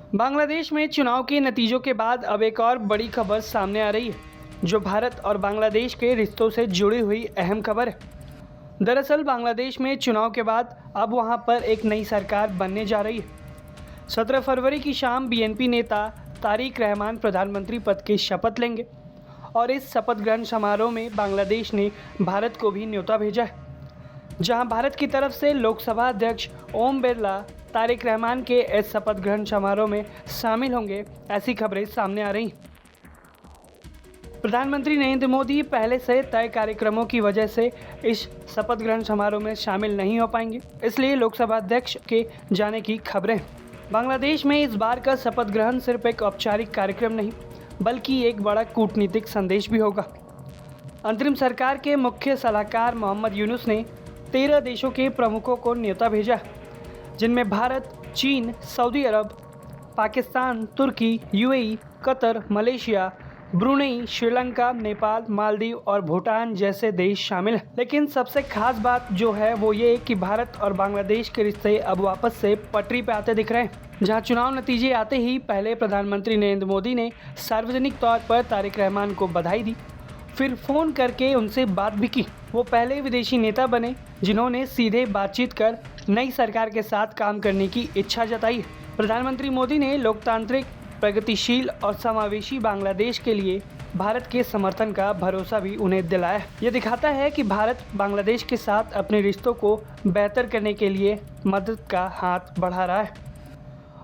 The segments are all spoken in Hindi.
बांग्लादेश में चुनाव के नतीजों के बाद अब एक और बड़ी खबर सामने आ रही है, जो भारत और बांग्लादेश के रिश्तों से जुड़ी हुई अहम खबर है। दरअसल बांग्लादेश में चुनाव के बाद अब वहां पर एक नई सरकार बनने जा रही है। 17 फरवरी की शाम बीएनपी नेता तारिक रहमान प्रधानमंत्री पद की शपथ लेंगे और इस शपथ ग्रहण समारोह में बांग्लादेश ने भारत को भी न्योता भेजा है, जहां भारत की तरफ से लोकसभा अध्यक्ष ओम बिरला तारिक रहमान के इस शपथ ग्रहण समारोह में शामिल होंगे। ऐसी खबरें सामने आ रही हैं। प्रधानमंत्री नरेंद्र मोदी पहले से तय कार्यक्रमों की वजह से इस शपथ ग्रहण समारोह में शामिल नहीं हो पाएंगे, इसलिए लोकसभा अध्यक्ष के जाने की खबरें हैं। बांग्लादेश में इस बार का शपथ ग्रहण सिर्फ एक औपचारिक कार्यक्रम नहीं, बल्कि एक बड़ा कूटनीतिक संदेश भी होगा। अंतरिम सरकार के मुख्य सलाहकार मोहम्मद यूनुस ने 13 देशों के प्रमुखों को न्योता भेजा, जिनमें भारत, चीन, सऊदी अरब, पाकिस्तान, तुर्की, UAE, Qatar, Malaysia, Brunei, Sri Lanka, Nepal, Maldives और भूटान जैसे देश शामिल हैं। लेकिन सबसे खास बात जो है वो ये कि भारत और बांग्लादेश के रिश्ते अब वापस से पटरी पे आते दिख रहे हैं, जहां चुनाव नतीजे आते ही पहले प्रधानमंत्री नरेंद्र मोदी ने सार्वजनिक तौर पर तारिक रहमान को बधाई दी, फिर फ़ोन करके उनसे बात भी की। वो पहले विदेशी नेता बने जिन्होंने सीधे बातचीत कर नई सरकार के साथ काम करने की इच्छा जताई है। प्रधानमंत्री मोदी ने लोकतांत्रिक, प्रगतिशील और समावेशी बांग्लादेश के लिए भारत के समर्थन का भरोसा भी उन्हें दिलाया। ये दिखाता है कि भारत बांग्लादेश के साथ अपने रिश्तों को बेहतर करने के लिए मदद का हाथ बढ़ा रहा है।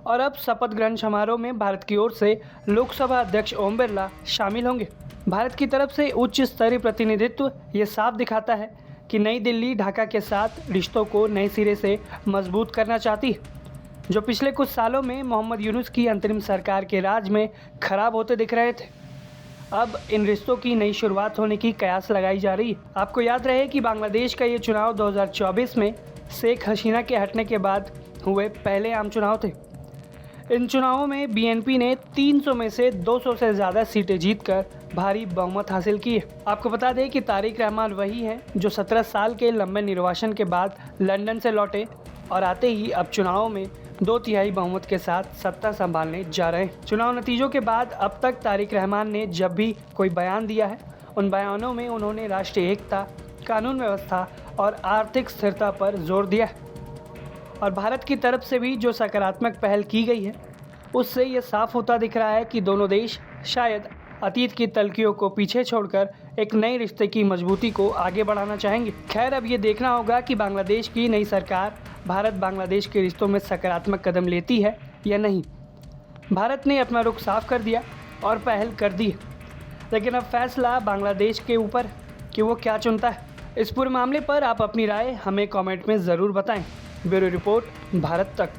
और अब शपथ ग्रहण समारोह में भारत की ओर से लोकसभा अध्यक्ष ओम बिरला शामिल होंगे। भारत की तरफ से उच्च स्तरीय प्रतिनिधित्व ये साफ दिखाता है कि नई दिल्ली ढाका के साथ रिश्तों को नए सिरे से मजबूत करना चाहती है, जो पिछले कुछ सालों में मोहम्मद यूनुस की अंतरिम सरकार के राज में खराब होते दिख रहे थे। अब इन रिश्तों की नई शुरुआत होने की कयास लगाई जा रही है। आपको याद रहे कि बांग्लादेश का ये चुनाव 2024 में शेख हसीना के हटने के बाद हुए पहले आम चुनाव थे। इन चुनावों में बीएनपी ने 300 में से 200 से ज़्यादा सीटें जीतकर भारी बहुमत हासिल की है। आपको बता दें कि तारिक रहमान वही हैं जो 17 साल के लंबे निर्वासन के बाद लंदन से लौटे और आते ही अब चुनावों में 2/3 बहुमत के साथ सत्ता संभालने जा रहे हैं। चुनाव नतीजों के बाद अब तक तारिक रहमान ने जब भी कोई बयान दिया है, उन बयानों में उन्होंने राष्ट्रीय एकता, कानून व्यवस्था और आर्थिक स्थिरता पर जोर दिया है। और भारत की तरफ से भी जो सकारात्मक पहल की गई है, उससे ये साफ होता दिख रहा है कि दोनों देश शायद अतीत की तलखियों को पीछे छोड़कर एक नए रिश्ते की मजबूती को आगे बढ़ाना चाहेंगे। खैर, अब ये देखना होगा कि बांग्लादेश की नई सरकार भारत बांग्लादेश के रिश्तों में सकारात्मक कदम लेती है या नहीं। भारत ने अपना रुख साफ कर दिया और पहल कर दी है, लेकिन अब फैसला बांग्लादेश के ऊपर कि वो क्या चुनता है। इस पूरे मामले पर आप अपनी राय हमें कमेंट में ज़रूर बताएं। ब्यूरो रिपोर्ट, भारत तक।